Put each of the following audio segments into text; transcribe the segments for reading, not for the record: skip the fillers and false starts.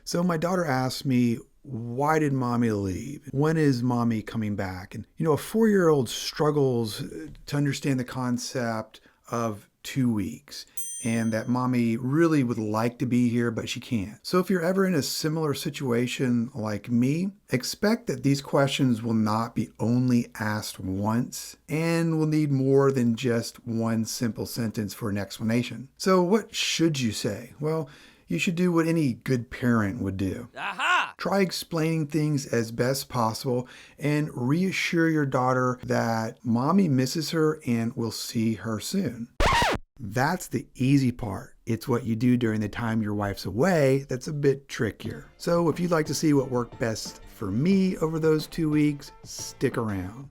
So my daughter asked me, why did mommy leave? When is mommy coming back? And a 4-year-old struggles to understand the concept of 2 weeks and that mommy really would like to be here, but she can't. So if you're ever in a similar situation like me, expect that these questions will not be only asked once and will need more than just one simple sentence for an explanation. So what should you say? Well, you should do what any good parent would do. Aha! Try explaining things as best possible and reassure your daughter that mommy misses her and will see her soon. That's the easy part. It's what you do during the time your wife's away that's a bit trickier. So if you'd like to see what worked best for me over those 2 weeks, stick around.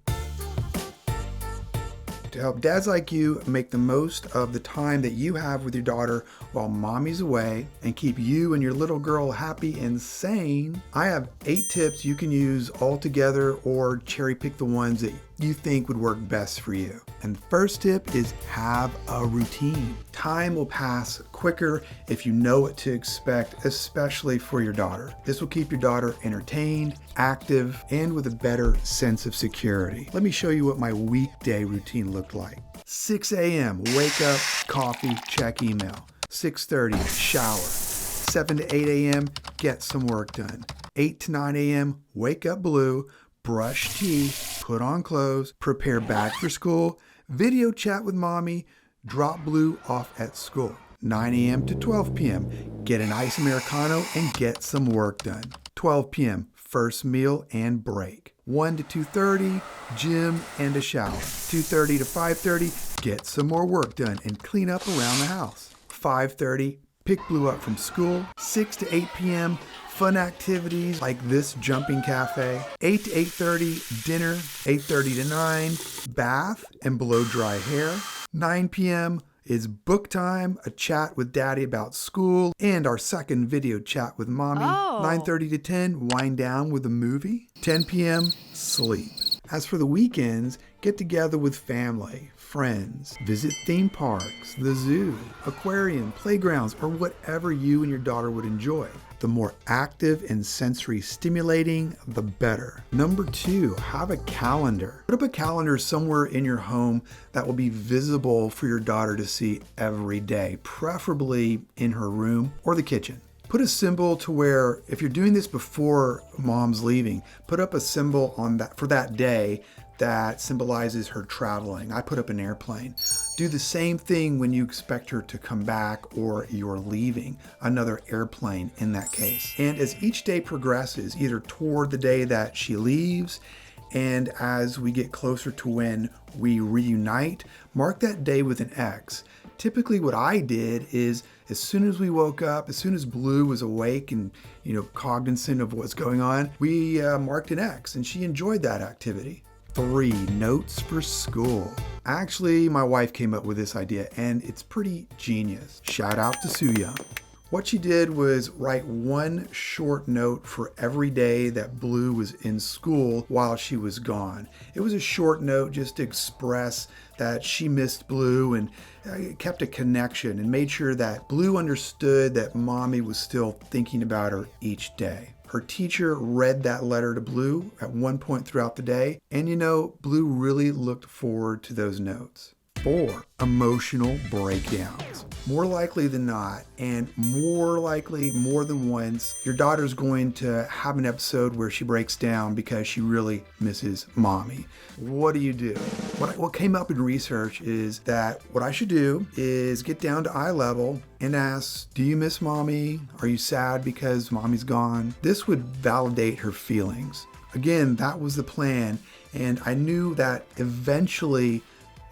To help dads like you make the most of the time that you have with your daughter while mommy's away and keep you and your little girl happy and sane, I have 8 tips you can use all together or cherry pick the ones that you think would work best for you. And the first tip is have a routine. Time will pass quicker if you know what to expect, especially for your daughter. This will keep your daughter entertained, active, and with a better sense of security. Let me show you what my weekday routine looked like. 6 a.m., wake up, coffee, check email. 6:30, shower. 7 to 8 a.m., get some work done. 8 to 9 a.m., wake up Blue, brush teeth, put on clothes, prepare bag for school, video chat with mommy, drop Blue off at school. 9 a.m. to 12 p.m., get an ice Americano and get some work done. 12 p.m., first meal and break. 1 to 2:30, gym and a shower. 2:30 to 5:30, get some more work done and clean up around the house. 5:30, pick Blue up from school. 6 to 8 p.m., fun activities like this jumping cafe. 8 to 8:30, dinner. 8:30 to 9, bath and blow dry hair. 9 p.m. is book time, a chat with daddy about school, and our second video chat with mommy. 9:30 to 10, wind down with a movie. 10 p.m., sleep. As for the weekends, get together with family, friends, visit theme parks, the zoo, aquarium, playgrounds, or whatever you and your daughter would enjoy. The more active and sensory stimulating, the better. Number 2, have a calendar. Put up a calendar somewhere in your home that will be visible for your daughter to see every day, preferably in her room or the kitchen. Put a symbol to where, if you're doing this before mom's leaving, put up a symbol on that for that day that symbolizes her traveling. I put up an airplane. Do the same thing when you expect her to come back or you're leaving, another airplane in that case. And as each day progresses, either toward the day that she leaves and as we get closer to when we reunite, mark that day with an X. Typically what I did is as soon as we woke up, as soon as Blue was awake and cognizant of what's going on, we marked an X and she enjoyed that activity. 3, notes for school. Actually, my wife came up with this idea and it's pretty genius. Shout out to Soo Young. What she did was write one short note for every day that Blue was in school while she was gone. It was a short note just to express that she missed Blue and kept a connection and made sure that Blue understood that mommy was still thinking about her each day. Her teacher read that letter to Blue at one point throughout the day, and Blue really looked forward to those notes. 4, emotional breakdowns. More likely than not, and more likely more than once, your daughter's going to have an episode where she breaks down because she really misses mommy. What do you do? What came up in research is that what I should do is get down to eye level and ask, do you miss mommy? Are you sad because mommy's gone? This would validate her feelings. Again, that was the plan, and I knew that eventually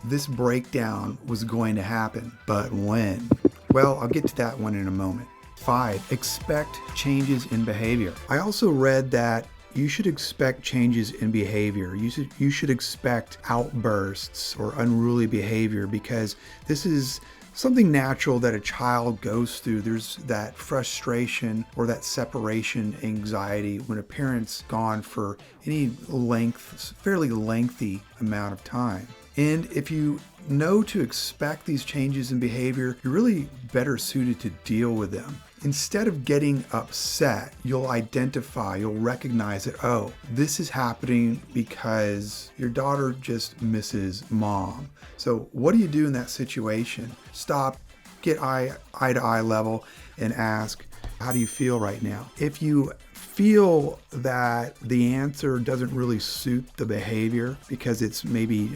this breakdown was going to happen. But when? Well, I'll get to that one in a moment. 5, expect changes in behavior. I also read that you should expect changes in behavior. You should expect outbursts or unruly behavior because this is something natural that a child goes through. There's that frustration or that separation anxiety when a parent's gone for any fairly lengthy amount of time. And if you know to expect these changes in behavior, you're really better suited to deal with them. Instead of getting upset, you'll recognize that, oh, this is happening because your daughter just misses mom. So what do you do in that situation? Stop, get eye to eye level and ask, how do you feel right now? If you feel that the answer doesn't really suit the behavior because it's maybe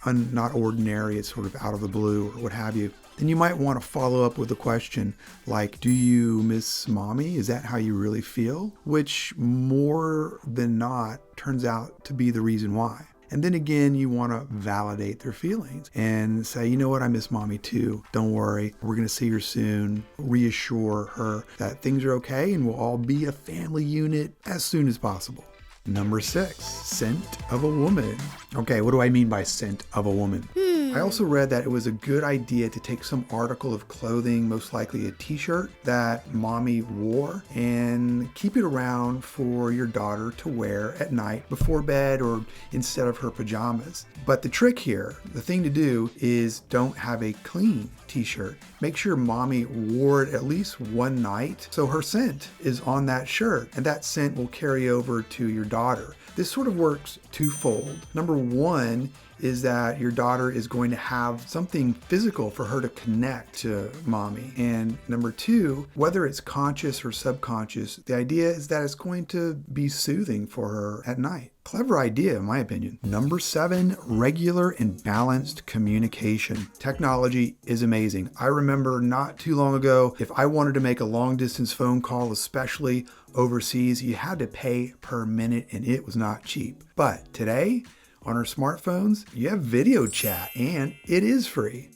not ordinary, it's sort of out of the blue or what have you, then you might want to follow up with a question like, do you miss mommy? Is that how you really feel? Which more than not turns out to be the reason why. And then again, you want to validate their feelings and say, you know what, I miss mommy too. Don't worry, we're going to see her soon. Reassure her that things are okay and we'll all be a family unit as soon as possible. Number 6, scent of a woman. Okay, what do I mean by scent of a woman? I also read that it was a good idea to take some article of clothing, most likely a t-shirt that mommy wore, and keep it around for your daughter to wear at night before bed or instead of her pajamas. But the trick here, the thing to do, is don't have a clean t-shirt. Make sure mommy wore it at least one night so her scent is on that shirt, and that scent will carry over to your daughter. This sort of works twofold. Number one is that your daughter is going to have something physical for her to connect to mommy. And number two, whether it's conscious or subconscious, the idea is that it's going to be soothing for her at night. Clever idea, in my opinion. Number 7, regular and balanced communication. Technology is amazing. I remember not too long ago, if I wanted to make a long distance phone call, especially overseas, you had to pay per minute and it was not cheap. But today, on our smartphones, you have video chat and it is free.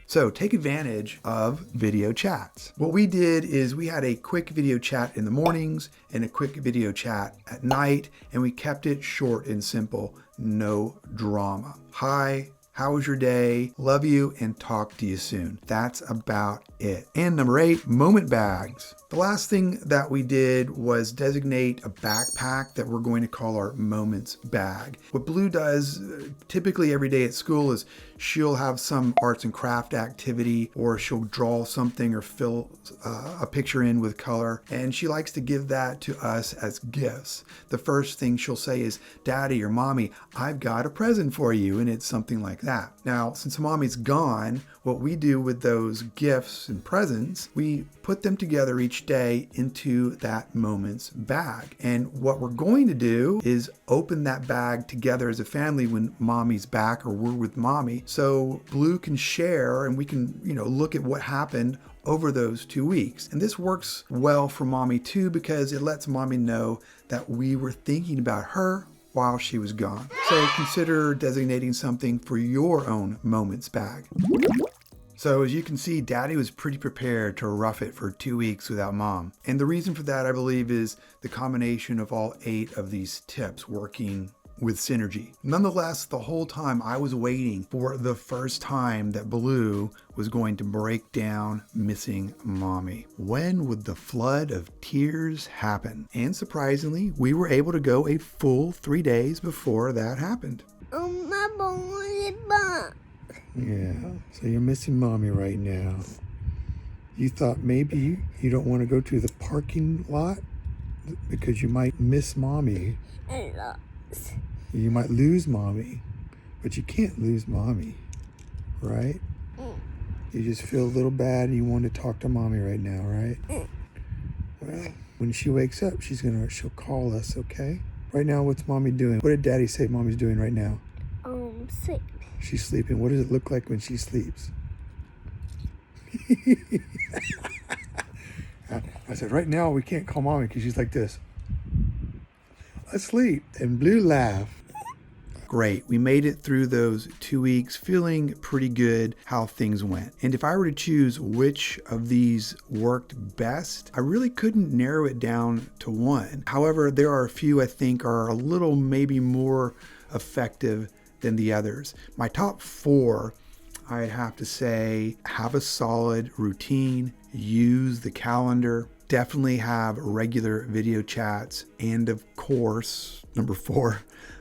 So take advantage of video chats. What we did is we had a quick video chat in the mornings and a quick video chat at night, and we kept it short and simple, no drama. Hi, how was your day? Love you and talk to you soon. That's about it. And number 8, moment bags. The last thing that we did was designate a backpack that we're going to call our moments bag. What Blue does typically every day at school is she'll have some arts and craft activity, or she'll draw something or fill a picture in with color, and she likes to give that to us as gifts. The first thing she'll say is, Daddy or Mommy, I've got a present for you, and it's something like that. Now, since Mommy's gone, what we do with those gifts and presents, we put them together each day into that moments bag. And what we're going to do is open that bag together as a family when Mommy's back or we're with Mommy, so Blue can share and we can, look at what happened over those 2 weeks. And this works well for Mommy too, because it lets Mommy know that we were thinking about her while she was gone. So consider designating something for your own moments bag. So as you can see, Daddy was pretty prepared to rough it for 2 weeks without Mom. And the reason for that, I believe, is the combination of all 8 of these tips working with synergy. Nonetheless, the whole time I was waiting for the first time that Blue was going to break down missing Mommy. When would the flood of tears happen? And surprisingly, we were able to go a full 3 days before that happened. Yeah, so you're missing Mommy right now. You thought maybe you don't want to go to the parking lot because you might miss Mommy. You might lose Mommy, but you can't lose Mommy, right? You just feel a little bad and you want to talk to Mommy right now, right? Well, when she wakes up, she'll call us, okay? Right now, what's Mommy doing? What did Daddy say Mommy's doing right now? Sleep. She's sleeping. What does it look like when she sleeps? I said, right now we can't call Mommy because she's like this. Asleep. And Blue laughed. Great. We made it through those 2 weeks feeling pretty good how things went. And if I were to choose which of these worked best, I really couldn't narrow it down to one. However, there are a few I think are a little maybe more effective than the others. My top 4, I'd have to say, have a solid routine, use the calendar, definitely have regular video chats, and of course, number 4,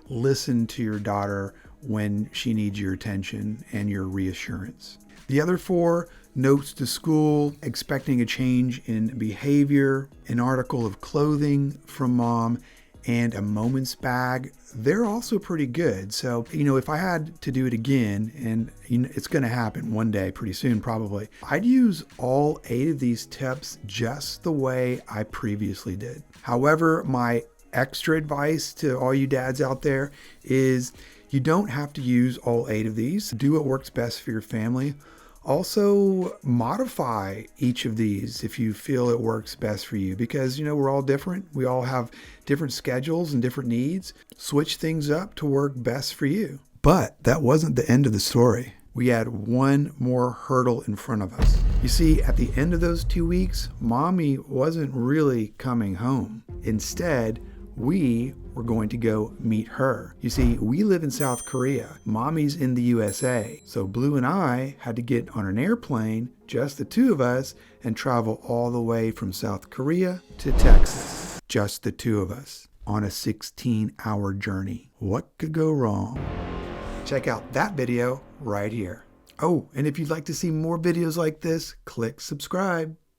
listen to your daughter when she needs your attention and your reassurance. The other 4, notes to school, expecting a change in behavior, an article of clothing from mom, and a Moments bag. They're also pretty good. So, if I had to do it again, and it's going to happen one day pretty soon probably, I'd use all 8 of these tips just the way I previously did. However, my extra advice to all you dads out there is you don't have to use all 8 of these. Do what works best for your family. Also, modify each of these if you feel it works best for you, because we're all different. We all have different schedules and different needs. Switch things up to work best for you. But that wasn't the end of the story. We had one more hurdle in front of us. You see, at the end of those 2 weeks, mommy wasn't really coming home. Instead, we were going to go meet her. You see, we live in South Korea. Mommy's in the USA. So Blue and I had to get on an airplane, just the 2 of us, and travel all the way from South Korea to Texas. Just the 2 of us on a 16-hour journey. What could go wrong? Check out that video right here. Oh, and if you'd like to see more videos like this, click subscribe.